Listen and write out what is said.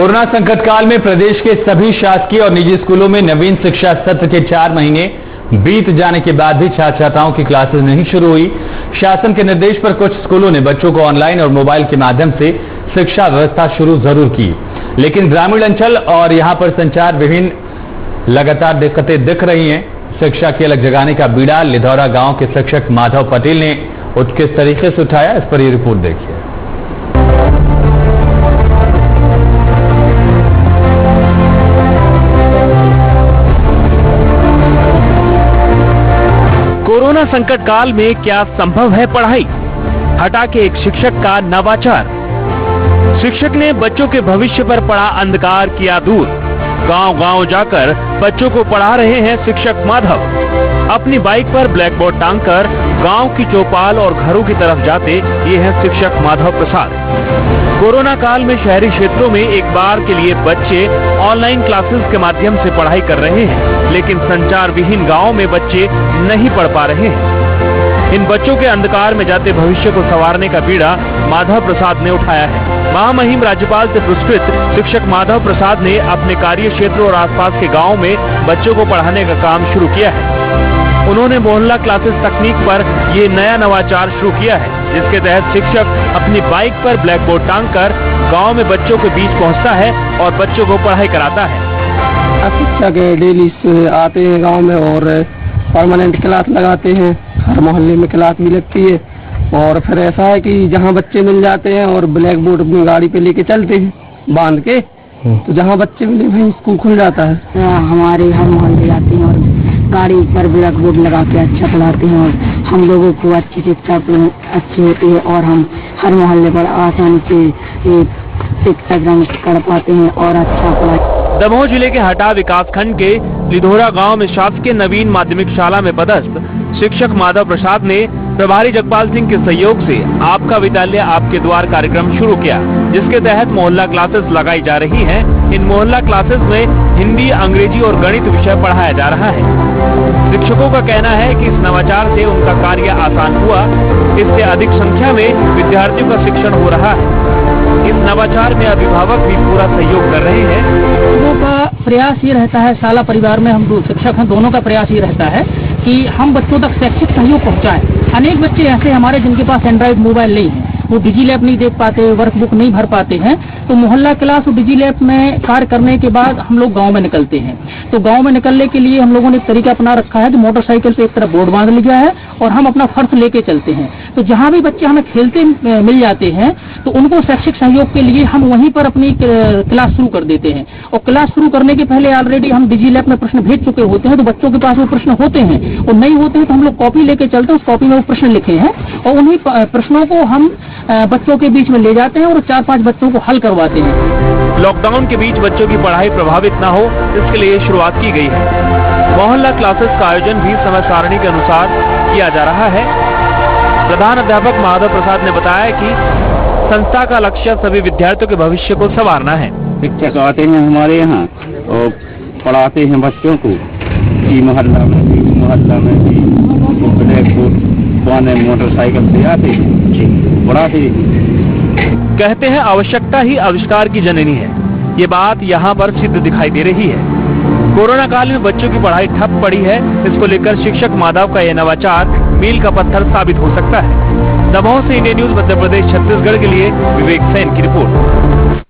Corona संकट काल में प्रदेश के सभी शासकीय और निजी स्कूलों में नवीन शिक्षा सत्र के 4 महीने बीत जाने के बाद भी छात्र छात्राओं की क्लासेस नहीं शुरू हुई। शासन के निर्देश पर कुछ स्कूलों ने बच्चों को ऑनलाइन और मोबाइल के माध्यम से शिक्षा व्यवस्था शुरू जरूर की, लेकिन ग्रामीण अंचल और यहां पर संचार विहीन लगातार दिक्कतें दिख रही हैं। शिक्षा की अलग जगाने का बीड़ा लिधौरा गांव के शिक्षक माधव पटेल ने किस तरीके से उठाया, इस पर ये रिपोर्ट देखिए। कोरोना संकट काल में क्या संभव है पढ़ाई? हटा के एक शिक्षक का नवाचार। शिक्षक ने बच्चों के भविष्य पर पड़ा अंधकार किया दूर। गांव-गांव जाकर बच्चों को पढ़ा रहे हैं शिक्षक माधव। अपनी बाइक पर ब्लैक बोर्ड टांगकर गांव की चौपाल और घरों की तरफ जाते ये हैं शिक्षक माधव प्रसाद। कोरोना काल में शहरी क्षेत्रों में एक बार के लिए बच्चे ऑनलाइन क्लासेस के माध्यम से पढ़ाई कर रहे हैं, लेकिन संचार विहीन गांव में बच्चे नहीं पढ़ पा रहे हैं। इन बच्चों के अंधकार में जाते भविष्य को संवारने का बीड़ा माधव प्रसाद ने उठाया है। महामहिम राज्यपाल से पुरस्कृत शिक्षक माधव प्रसाद ने अपने कार्य क्षेत्र और आसपास के गाँव में बच्चों को पढ़ाने का काम शुरू किया है। उन्होंने मोहल्ला क्लासेस तकनीक पर ये नया नवाचार शुरू किया है, जिसके तहत शिक्षक अपनी बाइक पर ब्लैक बोर्ड टांगकर गांव में बच्चों के बीच पहुंचता है और बच्चों को पढ़ाई कराता है। शिक्षक डेली आते हैं गांव में और परमानेंट क्लास लगाते हैं। हर मोहल्ले में क्लास भी लगती है और फिर ऐसा है कि जहां बच्चे मिल जाते हैं और ब्लैक बोर्ड अपनी गाड़ी पे लेके चलते हैं बांध के, तो जहां बच्चे मिले भाई स्कूल खुल जाता है। हमारे हर मोहल्ले जाते हैं और गाड़ी पर ब्लैक बोर्ड लगा के अच्छा पढ़ाते हैं और हम लोगों को अच्छी शिक्षा अच्छी होती है और हम हर मोहल्ले पर आसानी से शिक्षा ग्रहण कर पाते हैं और अच्छा पढ़ाई। दमोह जिले के हटा विकासखंड के लिधौरा गांव में शासकीय नवीन माध्यमिक शाला में पदस्थ शिक्षक माधव प्रसाद ने प्रभारी जगपाल सिंह के सहयोग से आपका विद्यालय आपके द्वार कार्यक्रम शुरू किया, जिसके तहत मोहल्ला क्लासेस लगाई जा रही हैं। इन मोहल्ला क्लासेस में हिंदी, अंग्रेजी और गणित विषय पढ़ाया जा रहा है। शिक्षकों का कहना है कि इस नवाचार से उनका कार्य आसान हुआ। इससे अधिक संख्या में विद्यार्थियों का शिक्षण हो रहा है। इस नवाचार में अभिभावक भी पूरा सहयोग कर रहे हैं। लोगों का प्रयास ये रहता है, शाला परिवार में हम दो शिक्षक हैं, दोनों का प्रयास ये रहता है कि हम बच्चों तक शैक्षिक सहयोग पहुंचाएं। अनेक बच्चे ऐसे हमारे जिनके पास एंड्रॉइड मोबाइल नहीं है, वो डिजीलैब नहीं देख पाते, वर्कबुक नहीं भर पाते हैं, तो मोहल्ला क्लास और डिजीलैब में कार्य करने के बाद हम लोग गांव में निकलते हैं। तो गांव में निकलने के लिए हम लोगों ने एक तरीका अपना रखा है कि मोटरसाइकिल पे एक तरफ बोर्ड बांध लिया है और हम अपना फर्श लेके चलते हैं। तो जहां भी बच्चे हमें खेलते मिल जाते हैं तो उनको शैक्षिक सहयोग के लिए हम वहीं पर अपनी क्लास शुरू कर देते हैं। और क्लास शुरू करने के पहले ऑलरेडी हम डिजीलैब में प्रश्न भेज चुके होते हैं, तो बच्चों के पास वो प्रश्न होते हैं और नहीं होते हैं तो हम लोग कॉपी लेके चलते हैं, उस कॉपी में वो प्रश्न लिखे हैं और उन्हीं प्रश्नों को हम बच्चों के बीच में ले जाते हैं और 4-5 बच्चों को हल करवाते हैं। लॉकडाउन के बीच बच्चों की पढ़ाई प्रभावित न हो, इसके लिए शुरुआत की गई है। मोहल्ला क्लासेस का आयोजन भी समय सारणी के अनुसार किया जा रहा है। प्रधान अध्यापक माधव प्रसाद ने बताया कि संस्था का लक्ष्य सभी विद्यार्थियों के भविष्य को संवारना है। शिक्षक आते हैं हमारे यहाँ और पढ़ाते हैं बच्चों को कि मोहल्ला में भी ब्लैक बोर्ड मोटरसाइकिल से आते हैं, पढ़ाते हैं। कहते हैं आवश्यकता ही आविष्कार की जननी है। ये बात यहाँ पर सिद्ध दिखाई दे रही है। कोरोना काल में बच्चों की पढ़ाई ठप पड़ी है, इसको लेकर शिक्षक माधव का यह नवाचार मील का पत्थर साबित हो सकता है। दमोह से इंडिया न्यूज मध्य प्रदेश छत्तीसगढ़ के लिए विवेक सेन की रिपोर्ट।